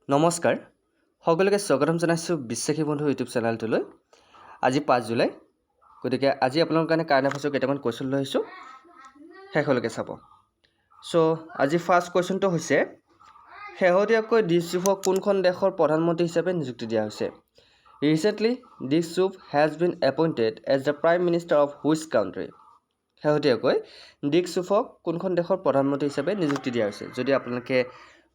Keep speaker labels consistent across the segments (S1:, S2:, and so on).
S1: নমস্কাৰ সকলোকে স্বাগতম জনাইছোঁ বিশ্বাসী বন্ধু ইউটিউব চেনেলটোলৈ আজি 5 জুলাই গতিকে আজি আপোনালোকৰ কাৰণে কাৰেণ্ট এফেয়াৰ্ছৰ কেইটামান কুৱেশ্যন লৈ আহিছোঁ শেষলৈকে চাব সো আজি ফাৰ্ষ্ট কুৱেশ্যনটো হৈছে শেহতীয়াকৈ ডিক চুফক কোনখন দেশৰ প্ৰধানমন্ত্ৰী হিচাপে নিযুক্তি দিয়া হৈছে recently Dick Schoof has been appointed as the prime minister of which country শেহতীয়াকৈ ডিক চুফক কোনখন দেশৰ প্ৰধানমন্ত্ৰী হিচাপে নিযুক্তি দিয়া হৈছে যদি আপোনালোকে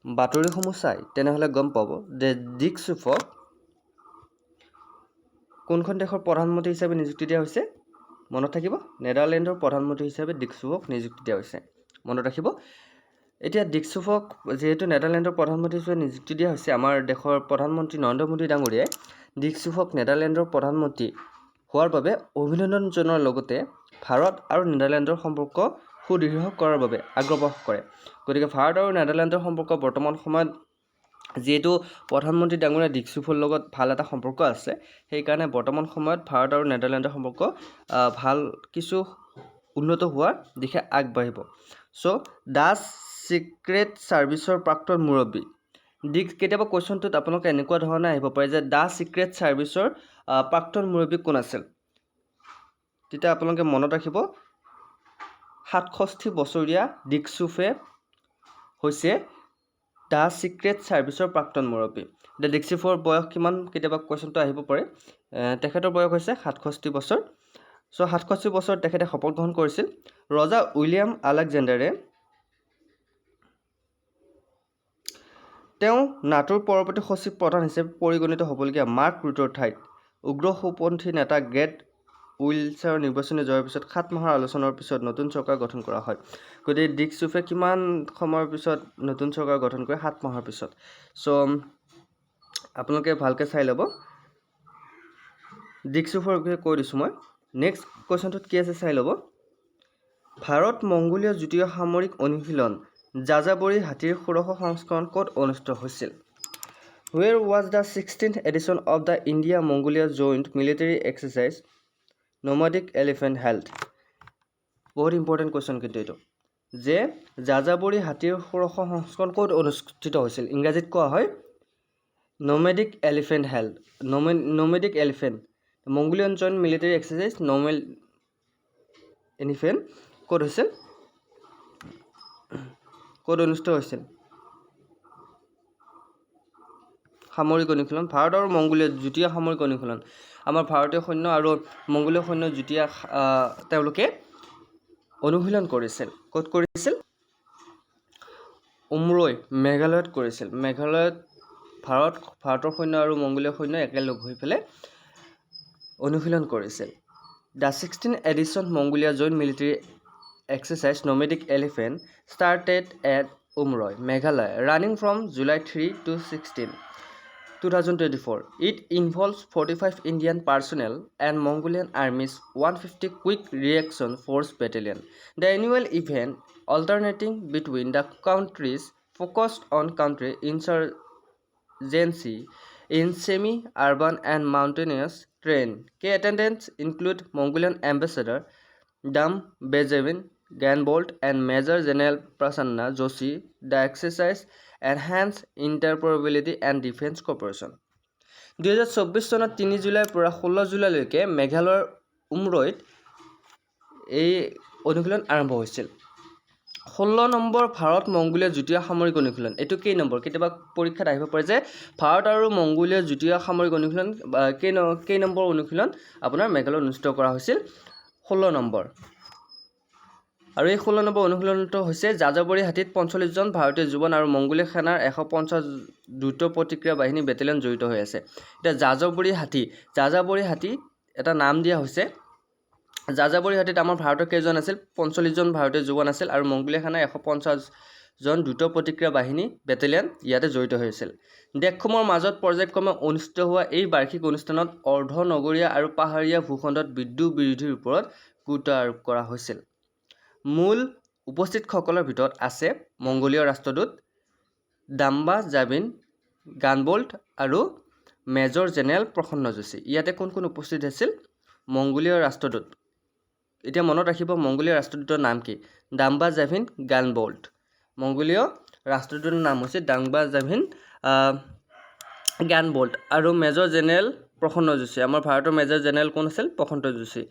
S1: বাতৰিসমূহ চাই তেনেহ'লে গম পাব যে ডিক চুফক কোনখন দেশৰ প্ৰধানমন্ত্ৰী হিচাপে নিযুক্তি দিয়া হৈছে মনত থাকিব নেদাৰলেণ্ডৰ প্ৰধানমন্ত্ৰী হিচাপে ডিক চুফক নিযুক্তি দিয়া হৈছে মনত ৰাখিব এতিয়া ডিক চুফক যেহেতু নেদাৰলেণ্ডৰ প্ৰধানমন্ত্ৰী হিচাপে নিযুক্তি দিয়া হৈছে আমাৰ দেশৰ প্ৰধানমন্ত্ৰী নৰেন্দ্ৰ মোদী ডাঙৰীয়াই ডিক চুফক নেদাৰলেণ্ডৰ প্ৰধানমন্ত্ৰী হোৱাৰ বাবে অভিনন্দন জনোৱাৰ লগতে ভাৰত আৰু নেদাৰলেণ্ডৰ সম্পৰ্ক সুদৃঢ় কৰাৰ বাবে আগ্ৰহ প্ৰকাশ কৰে গতিকে ভাৰত আৰু নেদাৰলেণ্ডৰ সম্পৰ্ক বৰ্তমান সময়ত যেহেতু প্ৰধানমন্ত্ৰী ডাঙৰীয়া ডিক চুফৰ লগত ভাল এটা সম্পৰ্ক আছে সেইকাৰণে বৰ্তমান সময়ত ভাৰত আৰু নেদাৰলেণ্ডৰ সম্পৰ্ক ভাল কিছু উন্নত হোৱাৰ দিশে আগবাঢ়িব চ' ডাচ চিক্ৰেট ছাৰ্ভিচৰ প্ৰাক্তন মুৰব্বী ডিক কেতিয়াবা কুৱেশ্যনটোত আপোনালোকে এনেকুৱা ধৰণে আহিব পাৰে যে ডাচ চিক্ৰেট ছাৰ্ভিচৰ প্ৰাক্তন মুৰব্বী কোন আছিল তেতিয়া আপোনালোকে মনত ৰাখিব 67 বছৰীয়া ডিক চুফে হৈছে ডাচ চিক্ৰেট ছাৰ্ভিচৰ প্ৰাক্তন মুৰব্বী এতিয়া ডিক চুফৰ বয়স কিমান কেতিয়াবা কুৱেশ্যনটো আহিব পাৰে তেখেতৰ বয়স হৈছে 67 বছৰ চ' 67 বছৰ তেখেতে শপত গ্ৰহণ কৰিছিল ৰজা উইলিয়াম আলেকজেণ্ডাৰে তেওঁ নাটোৰ পৰৱৰ্তী সচিব প্ৰধান হিচাপে পৰিগণিত হ'বলগীয়া মাৰ্ক ৰুটৰ ঠাইত উগ্ৰ সোঁপন্থী নেতা গ্ৰেট উইলছাৰৰ নিৰ্বাচনী জয়ৰ পিছত 7 মাহৰ আলোচনাৰ পিছত নতুন চৰকাৰ গঠন কৰা হয় গতিকে ডিক চুফে কিমান সময়ৰ পিছত নতুন চৰকাৰ গঠন কৰে 7 মাহৰ পিছত চ' আপোনালোকে ভালকৈ চাই ল'ব ডিক চুফৰ বিষয়ে কৈ দিছোঁ মই নেক্সট কুৱেশ্যনটোত কি আছে চাই ল'ব ভাৰত মংগোলীয় যুটীয় সামৰিক অনুশীলন যাযাবৰী হাতীৰ ষোড়শ সংস্কৰণ ক'ত অনুষ্ঠিত হৈছিল Where was the 16th edition of the India-Mongolia Joint Military Exercise Nomadic Elephant held? বহুত ইম্পৰ্টেণ্ট কুৱেশ্যন কিন্তু এইটো যে যাযাবৰী হাতীৰ ষোড়শ সংস্কৰণ ক'ত অনুষ্ঠিত হৈছিল ইংৰাজীত কোৱা হয় nomadic elephant held nomadic elephant Mongolian Joint Military Exercise nomadic elephant ক'ত হৈছিল ক'ত অনুষ্ঠিত হৈছিল সামৰিক অনুশীলন ভাৰত আৰু মংগোলীয় যুটীয়া সামৰিক অনুশীলন আমাৰ ভাৰতীয় সৈন্য আৰু মংগোলীয় সৈন্য যুটীয়া তেওঁলোকে অনুশীলন কৰিছিল ক'ত কৰিছিল উমৰৈ মেঘালয়ত কৰিছিল মেঘালয়ত ভাৰতৰ সৈন্য আৰু মংগোলীয় সৈন্য একেলগ হৈ পেলাই অনুশীলন কৰিছিল the 16th edition Mongolia Joint Military Exercise Nomadic Elephant started at Umroi, Meghalaya, running from July 3 to 16, 2024. It involves 45 Indian personnel and Mongolian Army's 150 Quick Reaction Force Battalion. The annual event, alternating between the countries, focused on country insurgency in semi-urban and mountainous terrain. Key attendants include Mongolian Ambassador Dam Benjamin Ganbolt and Major General Prasanna Joshi. The exercise enhance interoperability and defense cooperation. 2024 চনত 3 জুলাইৰ পৰা 16 জুলাইলৈকে মেঘালয়ৰ উমৰৈত এই অনুশীলন আৰম্ভ হৈছিল 16 number Bharat মংগোলীয় যুটীয়া সামৰিক অনুশীলন এইটো কেই নম্বৰ কেতিয়াবা পৰীক্ষাত আহিব পাৰে যে ভাৰত আৰু মংগোলীয় যুটীয়া সামৰিক অনুশীলন কেই নম্বৰ অনুশীলন আপোনাৰ মেঘালয়ত অনুষ্ঠিত কৰা হৈছিল 16 নম্বৰ আৰু এই 16 নম্বৰ অনুশীলনটো হৈছে যাযাবৰী হাতীত 45 জন ভাৰতীয় জোৱান আৰু মংগোলীয় সেনাৰ 150 দ্ৰুত প্ৰতিক্ৰিয়া বাহিনী বেটেলিয়ন জড়িত হৈ আছে এতিয়া যাযাবৰী হাতী এটা নাম দিয়া হৈছে যাযাবৰী হাতীত আমাৰ ভাৰতৰ কেইজন আছিল 45 জন ভাৰতীয় জোৱান আছিল আৰু মংগোলীয় সেনাৰ 150 জন দ্ৰুত প্ৰতিক্ৰিয়া বাহিনী বেটেলিয়ন ইয়াতে জড়িত হৈছিল দেশসমূহৰ মাজত পৰ্যায়ক্ৰমে অনুষ্ঠিত হোৱা এই বাৰ্ষিক অনুষ্ঠানত অৰ্ধ নগৰীয়া আৰু পাহাৰীয়া ভূখণ্ডত বিদ্ৰোহ বিৰোধীৰ ওপৰত গুৰুত্ব আৰোপ কৰা হৈছিল মূল উপস্থিতসকলৰ ভিতৰত আছে মংগোলীয় ৰাষ্ট্ৰদূত ডাম্বা জাবিন গানবোল্ট আৰু মেজৰ জেনেৰেল প্ৰসন্ন যোশী ইয়াতে কোন উপস্থিত আছিল মংগোলীয় ৰাষ্ট্ৰদূত এতিয়া মনত ৰাখিব মংগোলীয় ৰাষ্ট্ৰদূতৰ নাম কি ডাম্বা জাভিন গানবোল্ট মংগোলীয় ৰাষ্ট্ৰদূতৰ নাম হৈছে ডাম্বা জাভিন জ্ঞান বল্ট আৰু মেজৰ জেনেৰেল প্ৰসন্ন যোশী। আমাৰ ভাৰতৰ মেজৰ জেনেৰেল কোন আছিল? প্ৰসন্ন যোশী।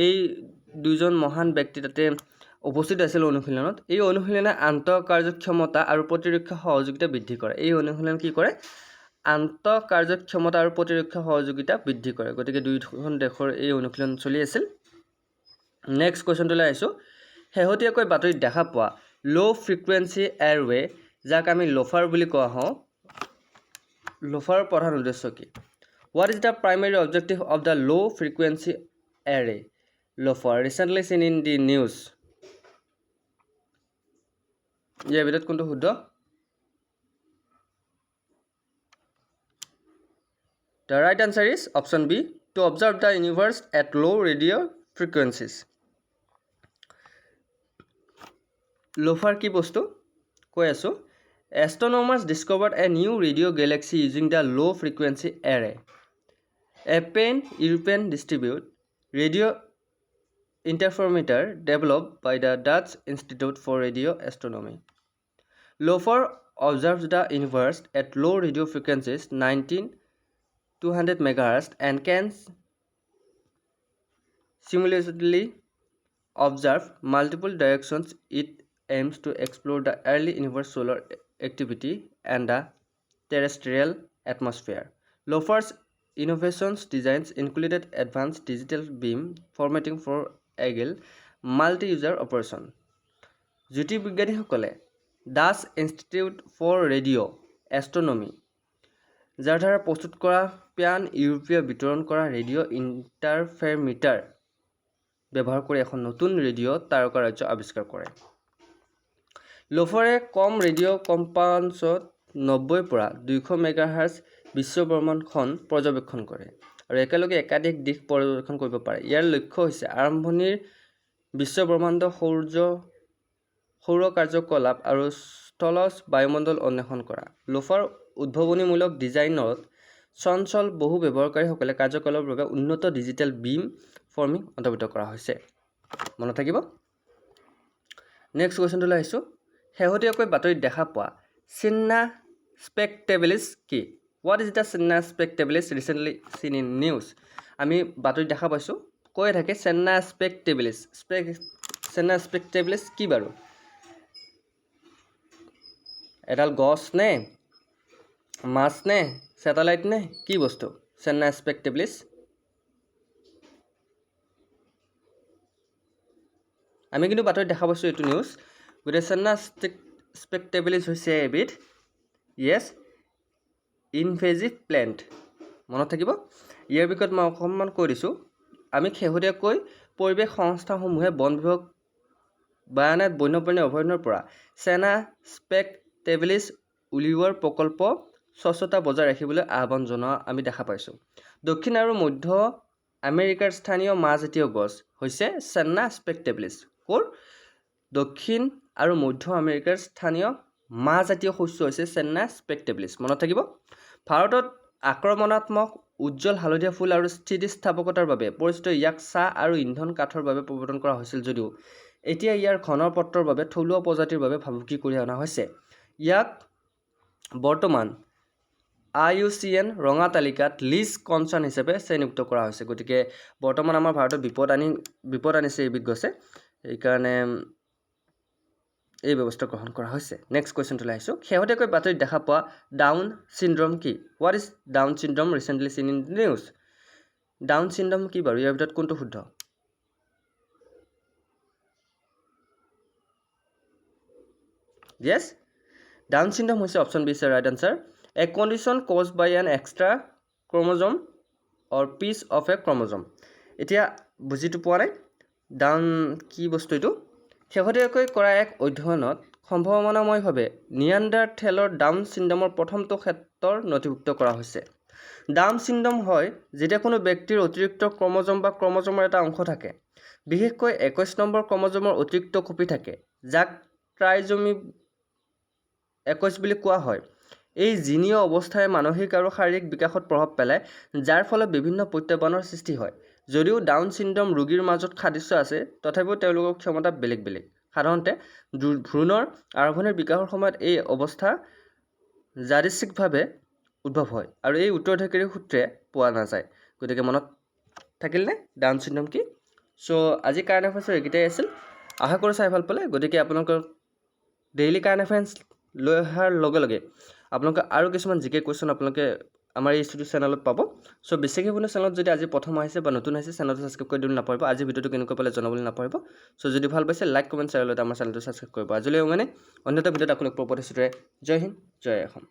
S1: এই দুজন মহান ব্যক্তি তাতে উপস্থিত আছিল অনুশীলনত। এই অনুশীলনে আন্তঃকাৰ্যক্ষমতা আৰু প্ৰতিৰক্ষা সহযোগিতা বৃদ্ধি কৰে। এই অনুশীলন কি কৰে? আন্তঃকাৰ্যক্ষমতা আৰু প্ৰতিৰক্ষা সহযোগিতা বৃদ্ধি কৰে। গতিকে দুয়োখন দেশৰ এই অনুশীলন চলি আছিল। নেক্সট কুৱেশ্যনটোলৈ আহিছোঁ। শেহতীয়াকৈ বাতৰিত দেখা পোৱা ল' ফ্ৰিকুৱেঞ্চি এয়াৰৱে, যাক আমি লোফাৰ বুলি কোৱা হওঁ, লোফাৰৰ প্ৰধান উদ্দেশ্য কি? What is the primary objective of the law' frequency array loafer recently চিন ইন দি নিউজ? ইয়াৰ ভিতৰত কোনটো শুদ্ধ? The right answer is option B, to observe the universe at low radio frequencies. Loafer কি বস্তু? কৈ আছোঁ। Astronomers discovered a new radio galaxy using the low frequency array, a pan-European distributed radio interferometer developed by the Dutch Institute for Radio Astronomy. LOFAR observes the universe at low radio frequencies 19,200 MHz and can simultaneously observe multiple directions. It aims to explore the early universe, solar activity, and the terrestrial atmosphere. LOFAR's innovations designs included advanced digital beam formatting for agile multi-user operation. জ্যোতিৰ্বিজ্ঞানীসকলে Dutch institute for radio' astronomy, যাৰ দ্বাৰা প্ৰস্তুত কৰা pan ইউৰোপীয় বিতৰণ কৰা radio' ইণ্টাৰফেৰমিটাৰ ব্যৱহাৰ কৰি এখন নতুন ৰেডিঅ' তাৰকাৰাজ্য আৱিষ্কাৰ কৰে। লোফাৰে কম ৰেডিঅ' কম্পাউণ্ডছত 90 পৰা 200 মেগাহাৰ্জ বিশ্বব্ৰহ্মাণ্ডখন পৰ্যবেক্ষণ কৰে আৰু একেলগে একাধিক দিশ পৰ্যবেক্ষণ কৰিব পাৰে। ইয়াৰ লক্ষ্য হৈছে আৰম্ভণিৰ বিশ্বব্ৰহ্মাণ্ড, সৌৰ কাৰ্যকলাপ আৰু স্থলজ বায়ুমণ্ডল অন্বেষণ কৰা। লোফাৰ উদ্ভাৱনীমূলক ডিজাইনত চঞ্চল বহু ব্যৱহাৰকাৰীসকলে কাৰ্যকলাপৰ বাবে উন্নত ডিজিটেল বিম ফৰ্মিং অন্তৰ্ভুক্ত কৰা হৈছে। মনত থাকিব। নেক্সট কুৱেশ্যনটোলৈ আহিছোঁ। শেহতীয়াকৈ বাতৰিত দেখা পোৱা চিন্না স্পেকটেবলিছ কি? What is the Chinna স্পেকটেবলিছ recently চিন ইন নিউজ? আমি বাতৰিত দেখা পাইছোঁ, কৈ থাকে চিন্না স্পেকটেবলিছ। চিন্না স্পেকটেবলিছ কি বাৰু? এডাল গছ নে, মাছ নে, ছেটেলাইট নে, কি বস্তু চিন্না স্পেকটেবলিছ? আমি কিন্তু বাতৰিত দেখা পাইছোঁ এইটো নিউজ। গতিকে চিন্না স্পেকটেবলিছ হৈছে এবিধ ইনভেজিভ প্লেণ্ট। মনত থাকিব। ইয়াৰ বিষয়ত মই অকণমান কৈ দিছোঁ। আমি শেহতীয়াকৈ পৰিৱেশ সংস্থাসমূহে বন বিভাগ বায়ানাত বন্যপ্ৰাণী অভয়াৰণ্যৰ পৰা চিন্না স্পেকটেবলিছ উলিওৱাৰ প্ৰকল্প স্বচ্ছতা বজাই ৰাখিবলৈ আহ্বান জনোৱা আমি দেখা পাইছোঁ। দক্ষিণ আৰু মধ্য আমেৰিকাৰ স্থানীয় মাহজাতীয় গছ হৈছে চিন্না স্পেকটেবলিছ। ক'ৰ? দক্ষিণ আৰু মধ্য আমেৰিকাৰ স্থানীয় মাহজাতীয় শস্য হৈছে চিন্না স্পেকটেবলিছ। মনত থাকিব। ভাৰতত আক্ৰমণাত্মক উজ্জ্বল হালধীয়া ফুল আৰু স্থিতিস্থাপকতাৰ বাবে পৰিচিত ইয়াক চাহ আৰু ইন্ধন কাঠৰ বাবে প্ৰৱৰ্তন কৰা হৈছিল যদিও এতিয়া ইয়াৰ ঘনপত্ৰৰ বাবে থলুৱা প্ৰজাতিৰ বাবে ভাবুকি কৰি অনা হৈছে। ইয়াক বৰ্তমান IUCN ৰঙা তালিকাত লিষ্ট কনচাৰ্ণ হিচাপে শ্ৰেণীভুক্ত কৰা হৈছে। গতিকে বৰ্তমান আমাৰ ভাৰতত বিপদ আনিছে এইবিধ গছে, সেইকাৰণে এই ব্যৱস্থা গ্ৰহণ কৰা হৈছে। নেক্সট কুৱেশ্যনটোলৈ আহিছোঁ। শেহতীয়াকৈ বাতৰিত দেখা পোৱা ডাউন চিণ্ড্ৰম কি? What is down syndrome recently চিন ইন নিউজ? ডাউন চিণ্ড্ৰম কি বাৰু? ইয়াৰ ভিতৰত কোনটো শুদ্ধ? Yes, Down syndrome হৈছে option B is the right answer. A condition caused by an extra chromosome or piece of a chromosome. এতিয়া বুজিটো পোৱা নাই ডাউন কি বস্তু এইটো? শেহতীয়াকৈ কৰা এক অধ্যয়নত সম্ভাৱনাময়ভাৱে নিয়াণ্ডাৰথেলৰ ডাউন চিণ্ড্ৰমৰ প্ৰথমটো ক্ষেত্ৰৰ নথিভুক্ত কৰা হৈছে। ডাউন চিণ্ড্ৰম হয় যেতিয়া কোনো ব্যক্তিৰ অতিৰিক্ত ক্ৰম'জম বা ক্ৰম'জমৰ এটা অংশ থাকে, বিশেষকৈ 21 নম্বৰ ক্ৰম'জমৰ অতিৰিক্ত কপি থাকে, যাক ট্ৰাইজমি 21 বুলি কোৱা হয়। এই জিনীয় অৱস্থাই মানসিক আৰু শাৰীৰিক বিকাশত প্ৰভাৱ পেলায়, যাৰ ফলত বিভিন্ন প্ৰত্যাহ্বানৰ সৃষ্টি হয়। যদিও ডাউন চিণ্ড্ৰম ৰোগীৰ মাজত সাদৃশ্য আছে, তথাপিও তেওঁলোকৰ ক্ষমতা বেলেগ বেলেগ। সাধাৰণতে ভ্ৰূণৰ আৰম্ভণিৰ বিকাশৰ সময়ত এই অৱস্থা যাদৃচ্ছিকভাৱে উদ্ভৱ হয় আৰু এই উত্তৰাধিকাৰী সূত্ৰে পোৱা নাযায়। গতিকে মনত থাকিলনে ডাউন চিণ্ড্ৰম কি? চ' আজি কাৰেণ্ট এফেয়াৰ্ছৰ এইকেইটাই আছিল। আশা কৰোঁ চাই ভাল পালে। গতিকে আপোনালোকৰ ডেইলি কাৰেণ্ট এফেয়াৰ্ছ লৈ অহাৰ লগে লগে আপোনালোকে আৰু কিছুমান জিকে কুৱেশ্যন আপোনালোকে আমাৰ এই ইনষ্টিটিউট চেনেলত পাব। চ' বেছিকৈ কোনো চেনেলত যদি আজি প্ৰথম আহিছে বা নতুন আহিছে চেনেলটো ছাবস্ক্ৰাইব কৰি দিবলৈ নাপাহৰিব। আজি ভিডিঅ'টো কেনেকুৱা পালে জনাবলৈ নাপাহৰিব। চ' যদি ভাল পাইছে লাইক কমেণ্ট শ্বেয়াৰ লৈ আমাৰ চেনেলটো ছাবস্ক্ৰাইব কৰিব। আজিলৈ মানে অন্য এটা ভিডিঅ'ত আপোনালোক পোৱা প্ৰতিশ্ৰুতিৰে জয় হিন্দ জয় অসম।